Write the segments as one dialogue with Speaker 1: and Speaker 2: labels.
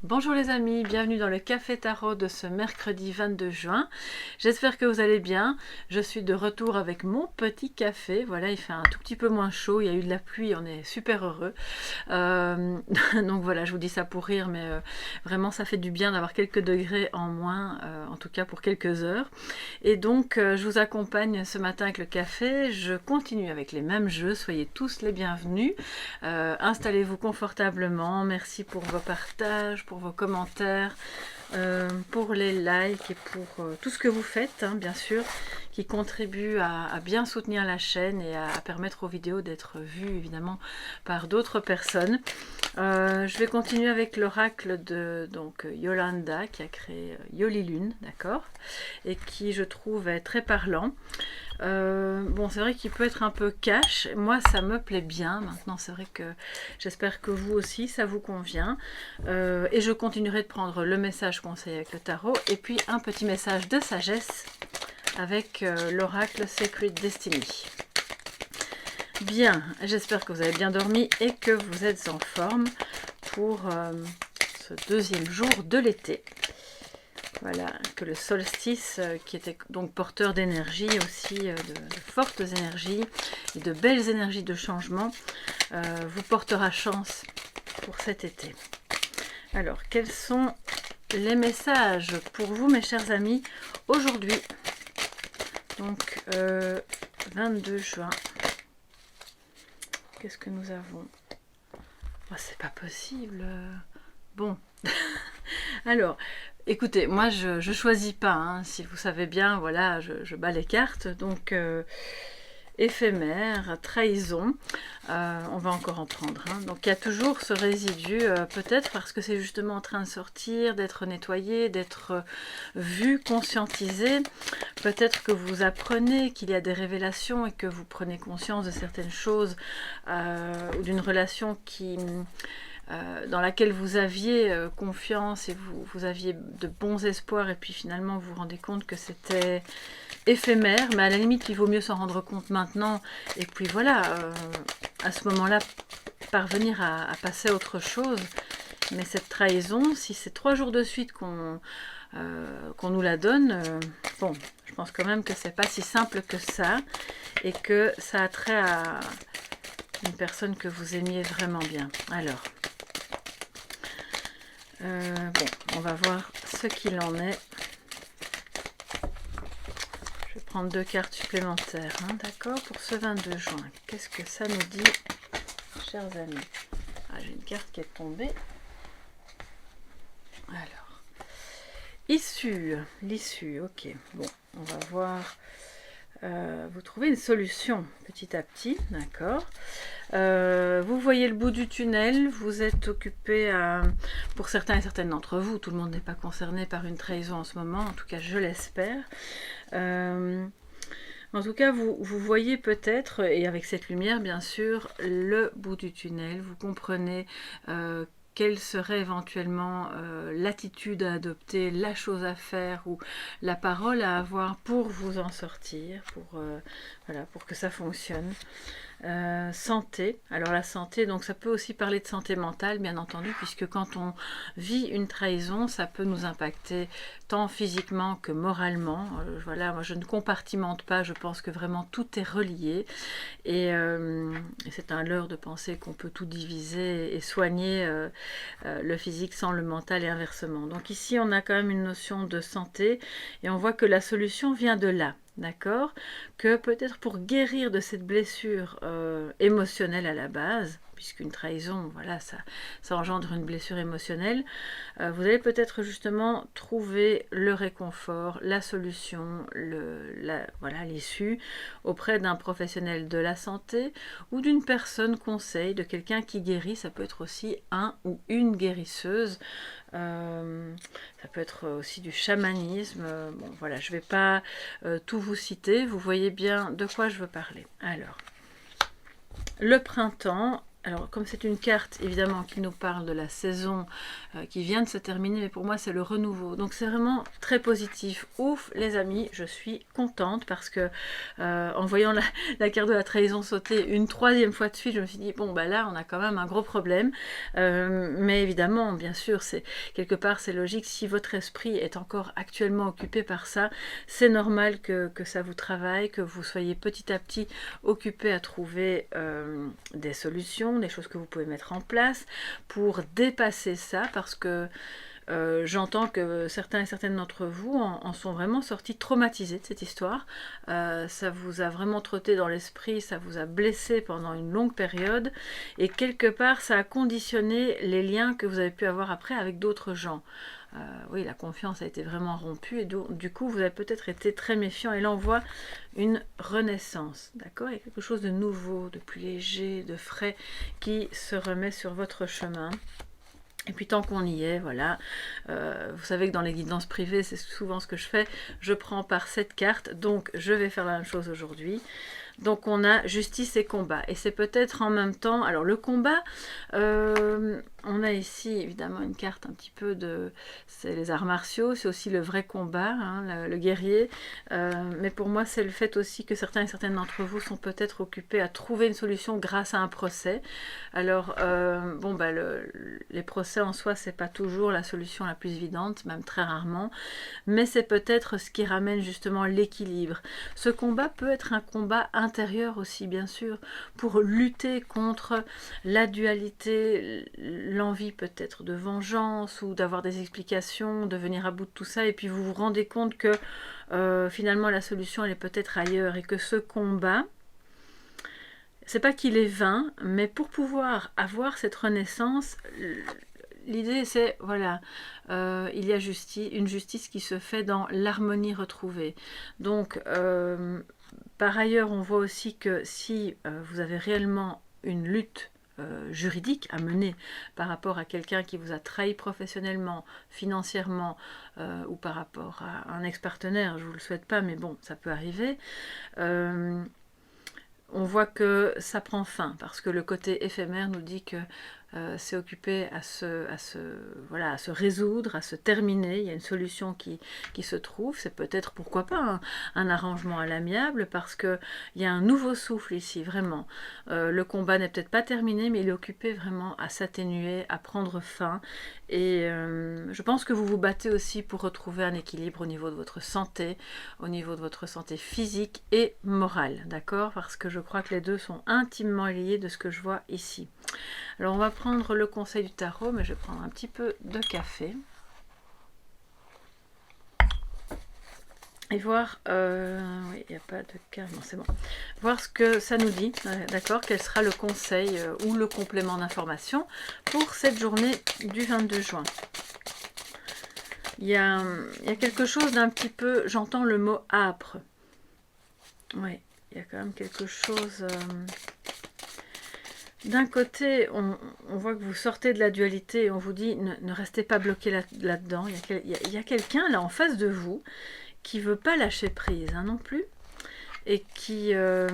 Speaker 1: Bonjour les amis, bienvenue dans le Café Tarot de ce mercredi 22 juin. J'espère que vous allez bien. Je suis de retour avec mon petit café. Voilà, il fait un tout petit peu moins chaud, il y a eu de la pluie, on est super heureux. Donc voilà, je vous dis ça pour rire, mais vraiment ça fait du bien d'avoir quelques degrés en moins, en tout cas pour quelques heures. Et donc je vous accompagne ce matin avec le café. Je continue avec les mêmes jeux, soyez tous les bienvenus. Installez-vous confortablement, merci pour vos partages, pour vos commentaires, pour les likes et pour tout ce que vous faites, hein, bien sûr, qui contribue à bien soutenir la chaîne et à permettre aux vidéos d'être vues évidemment par d'autres personnes. Je vais continuer avec l'oracle de Yolanda qui a créé Yolilune, d'accord, et qui je trouve est très parlant. Bon, c'est vrai qu'il peut être un peu cash. Moi, ça me plaît bien. Maintenant, c'est vrai que j'espère que vous aussi, ça vous convient. Et je continuerai de prendre le message conseil avec le tarot et puis un petit message de sagesse avec l'oracle Sacred Destiny. Bien, j'espère que vous avez bien dormi et que vous êtes en forme pour ce deuxième jour de l'été. Voilà, que le solstice, qui était donc porteur d'énergie aussi, de fortes énergies et de belles énergies de changement, vous portera chance pour cet été. Alors, quels sont les messages pour vous, mes chers amis, aujourd'hui, donc 22 juin. Qu'est-ce que nous avons? Oh, c'est pas possible. Bon. Alors, écoutez, moi je choisis pas, hein, si vous savez bien, voilà, je bats les cartes, donc éphémère, trahison, on va encore en prendre, hein. Donc il y a toujours ce résidu, peut-être parce que c'est justement en train de sortir, d'être nettoyé, d'être vu, conscientisé, peut-être que vous apprenez qu'il y a des révélations et que vous prenez conscience de certaines choses, ou d'une relation qui... dans laquelle vous aviez confiance et vous aviez de bons espoirs et puis finalement vous vous rendez compte que c'était éphémère, mais à la limite il vaut mieux s'en rendre compte maintenant et puis voilà, à ce moment-là parvenir à passer à autre chose. Mais cette trahison, si c'est 3 jours de suite qu'on nous la donne, bon, je pense quand même que c'est pas si simple que ça et que ça a trait à une personne que vous aimiez vraiment bien. Alors, bon, on va voir ce qu'il en est. Je vais prendre 2 cartes supplémentaires, hein, d'accord, pour ce 22 juin. Qu'est-ce que ça nous dit, chers amis? Ah, j'ai une carte qui est tombée. Alors, l'issue, ok. Bon, on va voir. Vous trouvez une solution petit à petit, d'accord. Vous voyez le bout du tunnel, vous êtes occupé pour certains et certaines d'entre vous, tout le monde n'est pas concerné par une trahison en ce moment, en tout cas je l'espère. En tout cas, vous voyez peut-être, et avec cette lumière bien sûr, le bout du tunnel, vous comprenez quelle serait éventuellement l'attitude à adopter, la chose à faire ou la parole à avoir pour vous en sortir, voilà, pour que ça fonctionne. Santé, alors la santé, donc ça peut aussi parler de santé mentale bien entendu, puisque quand on vit une trahison, ça peut nous impacter tant physiquement que moralement. Voilà, moi je ne compartimente pas, je pense que vraiment tout est relié et c'est un leurre de penser qu'on peut tout diviser et soigner le physique sans le mental et inversement. Donc ici on a quand même une notion de santé et on voit que la solution vient de là. D'accord, que peut-être pour guérir de cette blessure émotionnelle à la base, puisqu'une trahison, voilà, ça engendre une blessure émotionnelle, vous allez peut-être justement trouver le réconfort, la solution, voilà, l'issue auprès d'un professionnel de la santé ou d'une personne conseil, de quelqu'un qui guérit. Ça peut être aussi un ou une guérisseuse. Ça peut être aussi du chamanisme. Bon, voilà, je ne vais pas tout vous citer. Vous voyez bien de quoi je veux parler. Alors, le printemps, alors comme c'est une carte évidemment qui nous parle de la saison qui vient de se terminer, mais pour moi c'est le renouveau, donc c'est vraiment très positif. Ouf les amis, je suis contente parce que en voyant la carte de la trahison sauter une troisième fois de suite, je me suis dit bon bah là on a quand même un gros problème, mais évidemment bien sûr c'est quelque part c'est logique, si votre esprit est encore actuellement occupé par ça, c'est normal que ça vous travaille, que vous soyez petit à petit occupé à trouver des solutions, des choses que vous pouvez mettre en place pour dépasser ça, parce que j'entends que certains et certaines d'entre vous en sont vraiment sortis traumatisés de cette histoire. Ça vous a vraiment trotté dans l'esprit, ça vous a blessé pendant une longue période, et quelque part ça a conditionné les liens que vous avez pu avoir après avec d'autres gens. Oui, la confiance a été vraiment rompue, et du coup vous avez peut-être été très méfiant, et là on voit une renaissance, d'accord? Il y a quelque chose de nouveau, de plus léger, de frais qui se remet sur votre chemin. Et puis tant qu'on y est, voilà, vous savez que dans les guidances privées, c'est souvent ce que je fais, je prends par cette carte, donc je vais faire la même chose aujourd'hui. Donc on a justice et combat, et c'est peut-être en même temps, alors le combat, on a ici évidemment une carte un petit peu de, c'est les arts martiaux, c'est aussi le vrai combat, hein, le guerrier, mais pour moi c'est le fait aussi que certains et certaines d'entre vous sont peut-être occupés à trouver une solution grâce à un procès. Alors bon bah les procès en soi c'est pas toujours la solution la plus évidente, même très rarement, mais c'est peut-être ce qui ramène justement l'équilibre. Ce combat peut être un combat intérieur aussi, bien sûr, pour lutter contre la dualité, l'envie peut-être de vengeance ou d'avoir des explications, de venir à bout de tout ça, et puis vous vous rendez compte que finalement la solution elle est peut-être ailleurs, et que ce combat, c'est pas qu'il est vain, mais pour pouvoir avoir cette renaissance, l'idée c'est, voilà, il y a une justice qui se fait dans l'harmonie retrouvée. Donc, par ailleurs, on voit aussi que si vous avez réellement une lutte juridique à mener par rapport à quelqu'un qui vous a trahi professionnellement, financièrement, ou par rapport à un ex-partenaire, je ne vous le souhaite pas, mais bon, ça peut arriver, on voit que ça prend fin, parce que le côté éphémère nous dit que c'est occupé à se résoudre, à se terminer. Il y a une solution qui se trouve. C'est peut-être, pourquoi pas, un arrangement à l'amiable, parce qu'il y a un nouveau souffle ici, vraiment. Le combat n'est peut-être pas terminé, mais il est occupé vraiment à s'atténuer, à prendre fin. Et je pense que vous vous battez aussi pour retrouver un équilibre au niveau de votre santé, au niveau de votre santé physique et morale, d'accord? Parce que je crois que les deux sont intimement liés de ce que je vois ici. Alors on va prendre le conseil du tarot, mais je vais prendre un petit peu de café. Et voir, oui, il n'y a pas de carte, non c'est bon. Voir ce que ça nous dit, d'accord? Quel sera le conseil ou le complément d'information pour cette journée du 22 juin. Il y a quelque chose d'un petit peu, j'entends le mot âpre. Oui, il y a quand même quelque chose... D'un côté, on voit que vous sortez de la dualité, et on vous dit ne restez pas bloqué là-dedans. Il y a quelqu'un là en face de vous qui veut pas lâcher prise, hein, non plus, et qui a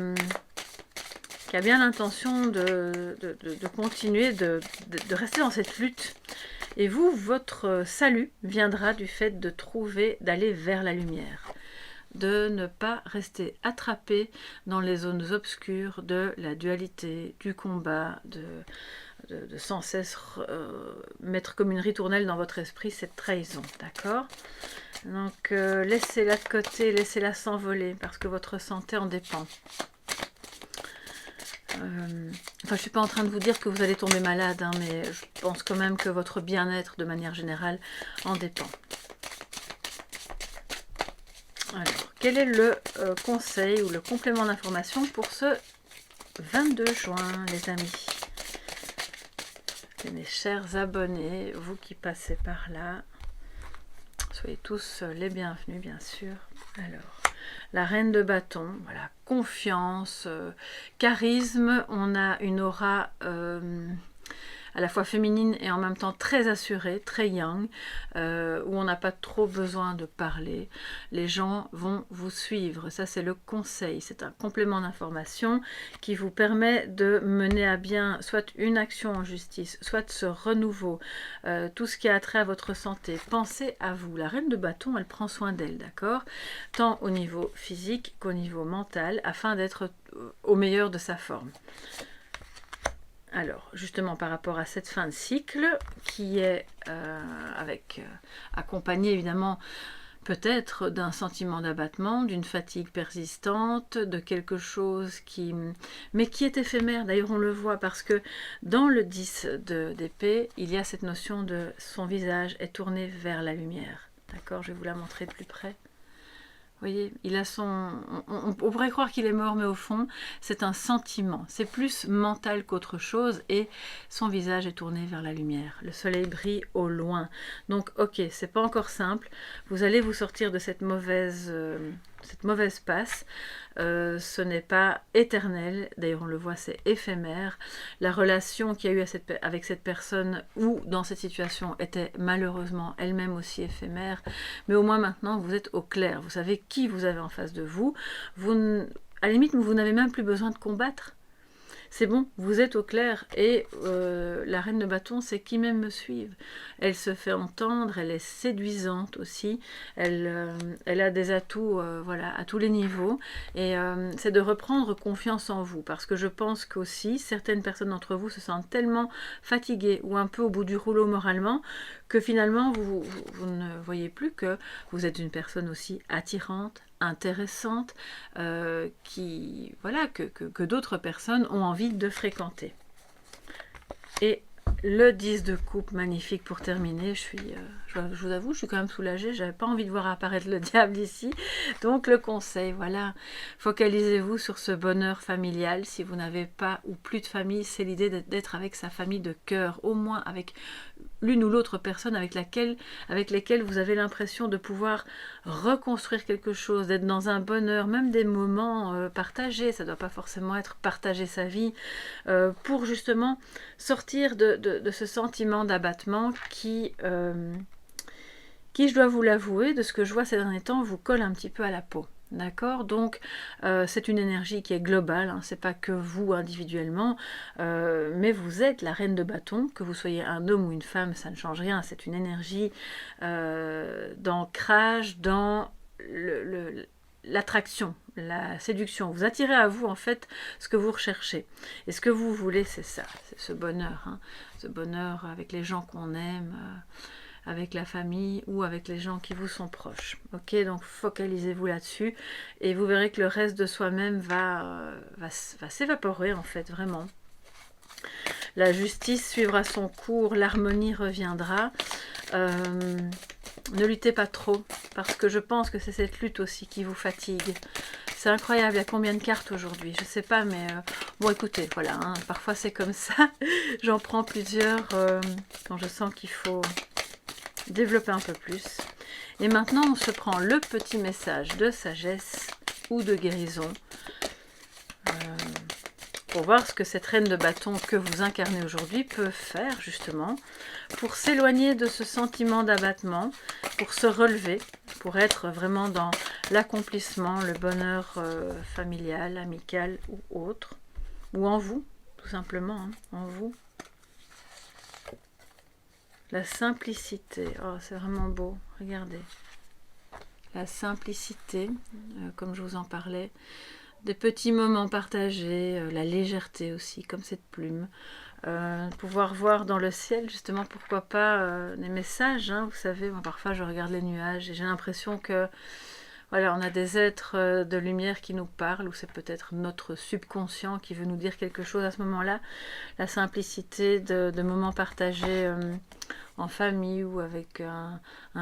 Speaker 1: bien l'intention de continuer, de rester dans cette lutte. Et vous, votre salut viendra du fait de trouver, d'aller vers la lumière, de ne pas rester attrapé dans les zones obscures de la dualité, du combat, de sans cesse mettre comme une ritournelle dans votre esprit cette trahison, d'accord? Donc laissez-la de côté, laissez-la s'envoler, parce que votre santé en dépend. Enfin, je ne suis pas en train de vous dire que vous allez tomber malade, hein, mais je pense quand même que votre bien-être, de manière générale, en dépend. Alors, quel est le conseil ou le complément d'information pour ce 22 juin, les amis? Et mes chers abonnés, vous qui passez par là, soyez tous les bienvenus, bien sûr. Alors, la reine de bâton, voilà, confiance, charisme, on a une aura à la fois féminine et en même temps très assurée, très yang, où on n'a pas trop besoin de parler. Les gens vont vous suivre. Ça, c'est le conseil. C'est un complément d'information qui vous permet de mener à bien soit une action en justice, soit ce renouveau, tout ce qui a trait à votre santé. Pensez à vous. La reine de bâton, elle prend soin d'elle, d'accord? Tant au niveau physique qu'au niveau mental, afin d'être au meilleur de sa forme. Alors, justement, par rapport à cette fin de cycle, qui est accompagnée évidemment peut-être d'un sentiment d'abattement, d'une fatigue persistante, de quelque chose mais qui est éphémère. D'ailleurs, on le voit parce que dans le 10 d'épée, il y a cette notion de son visage est tourné vers la lumière. D'accord, je vais vous la montrer de plus près. Vous voyez, il a on pourrait croire qu'il est mort, mais au fond, c'est un sentiment. C'est plus mental qu'autre chose, et son visage est tourné vers la lumière. Le soleil brille au loin. Donc, ok, c'est pas encore simple. Vous allez vous sortir de cette mauvaise passe. Ce n'est pas éternel. D'ailleurs, on le voit, c'est éphémère. La relation qu'il y a eu avec cette personne ou dans cette situation était malheureusement elle-même aussi éphémère. Mais au moins maintenant, vous êtes au clair. Vous savez qui vous avez en face de vous. À la limite, vous n'avez même plus besoin de combattre. C'est bon, vous êtes au clair. Et la reine de bâton, c'est qui même me suive. Elle se fait entendre, elle est séduisante aussi. Elle a des atouts voilà, à tous les niveaux. Et c'est de reprendre confiance en vous. Parce que je pense qu'aussi, certaines personnes d'entre vous se sentent tellement fatiguées ou un peu au bout du rouleau moralement que finalement, vous ne voyez plus que vous êtes une personne aussi attirante, intéressante, voilà, que d'autres personnes ont envie de fréquenter. Et le 10 de coupe, magnifique pour terminer. Je vous avoue, je suis quand même soulagée. J'avais pas envie de voir apparaître le diable ici. Donc le conseil, voilà, focalisez-vous sur ce bonheur familial. Si vous n'avez pas ou plus de famille, c'est l'idée d'être avec sa famille de cœur, au moins avec l'une ou l'autre personne avec lesquelles vous avez l'impression de pouvoir reconstruire quelque chose, d'être dans un bonheur, même des moments partagés. Ça ne doit pas forcément être partager sa vie, pour justement sortir de ce sentiment d'abattement qui, je dois vous l'avouer, de ce que je vois ces derniers temps, vous colle un petit peu à la peau. D'accord, donc c'est une énergie qui est globale, hein, c'est pas que vous individuellement, mais vous êtes la reine de bâton, que vous soyez un homme ou une femme, ça ne change rien, c'est une énergie d'ancrage dans l'attraction, la séduction. Vous attirez à vous en fait ce que vous recherchez. Et ce que vous voulez, c'est ça, c'est ce bonheur, hein, ce bonheur avec les gens qu'on aime, avec la famille ou avec les gens qui vous sont proches. Ok, donc focalisez-vous là-dessus et vous verrez que le reste de soi-même va s'évaporer en fait, vraiment. La justice suivra son cours, l'harmonie reviendra. Ne luttez pas trop, parce que je pense que c'est cette lutte aussi qui vous fatigue. C'est incroyable, il y a combien de cartes aujourd'hui? Je sais pas, mais bon, écoutez, voilà, hein, parfois c'est comme ça. J'en prends plusieurs quand je sens qu'il faut développer un peu plus. Et maintenant, on se prend le petit message de sagesse ou de guérison pour voir ce que cette reine de bâton que vous incarnez aujourd'hui peut faire justement pour s'éloigner de ce sentiment d'abattement, pour se relever, pour être vraiment dans l'accomplissement, le bonheur familial, amical ou autre, ou en vous, tout simplement, hein, en vous. La simplicité, oh c'est vraiment beau, regardez. La simplicité, comme je vous en parlais, des petits moments partagés, la légèreté aussi, comme cette plume. Pouvoir voir dans le ciel, justement, pourquoi pas des messages, hein, vous savez, moi, parfois je regarde les nuages et j'ai l'impression que voilà, on a des êtres de lumière qui nous parlent, ou c'est peut-être notre subconscient qui veut nous dire quelque chose à ce moment-là. La simplicité de moments partagés en famille ou avec un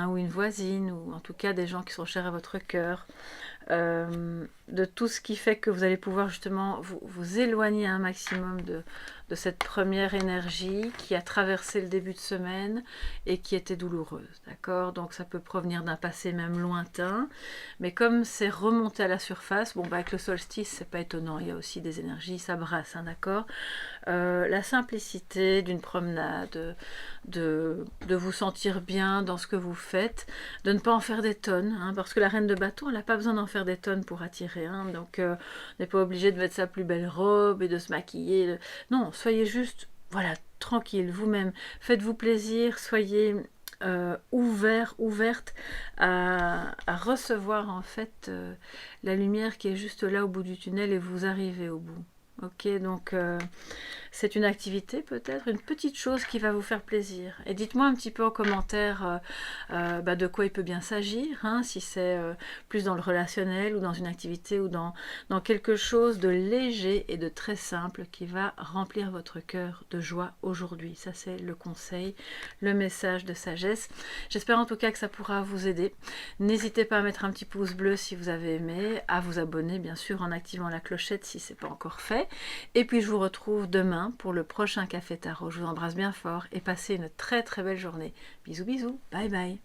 Speaker 1: ou une voisine, ou en tout cas des gens qui sont chers à votre cœur. De tout ce qui fait que vous allez pouvoir justement vous éloigner un maximum de cette première énergie qui a traversé le début de semaine et qui était douloureuse, d'accord? Donc ça peut provenir d'un passé même lointain, mais comme c'est remonté à la surface, bon bah avec le solstice c'est pas étonnant, il y a aussi des énergies, ça brasse, hein, d'accord? La simplicité d'une promenade, de vous sentir bien dans ce que vous faites, de ne pas en faire des tonnes, hein, parce que la reine de bâton, elle n'a pas besoin d'en faire des tonnes pour attirer, hein, donc on n'est pas obligé de mettre sa plus belle robe et de se maquiller. Non, soyez juste, voilà, tranquille, vous-même, faites-vous plaisir, soyez ouverte à recevoir en fait la lumière qui est juste là au bout du tunnel et vous arrivez au bout. Ok, donc c'est une activité peut-être, une petite chose qui va vous faire plaisir. Et dites-moi un petit peu en commentaire de quoi il peut bien s'agir, hein, si c'est plus dans le relationnel ou dans une activité ou dans quelque chose de léger et de très simple qui va remplir votre cœur de joie aujourd'hui. Ça c'est le conseil, le message de sagesse. J'espère en tout cas que ça pourra vous aider. N'hésitez pas à mettre un petit pouce bleu si vous avez aimé, à vous abonner bien sûr en activant la clochette si ce n'est pas encore fait. Et puis je vous retrouve demain pour le prochain Café Tarot. Je vous embrasse bien fort et passez une très très belle journée. Bisous bisous, bye bye.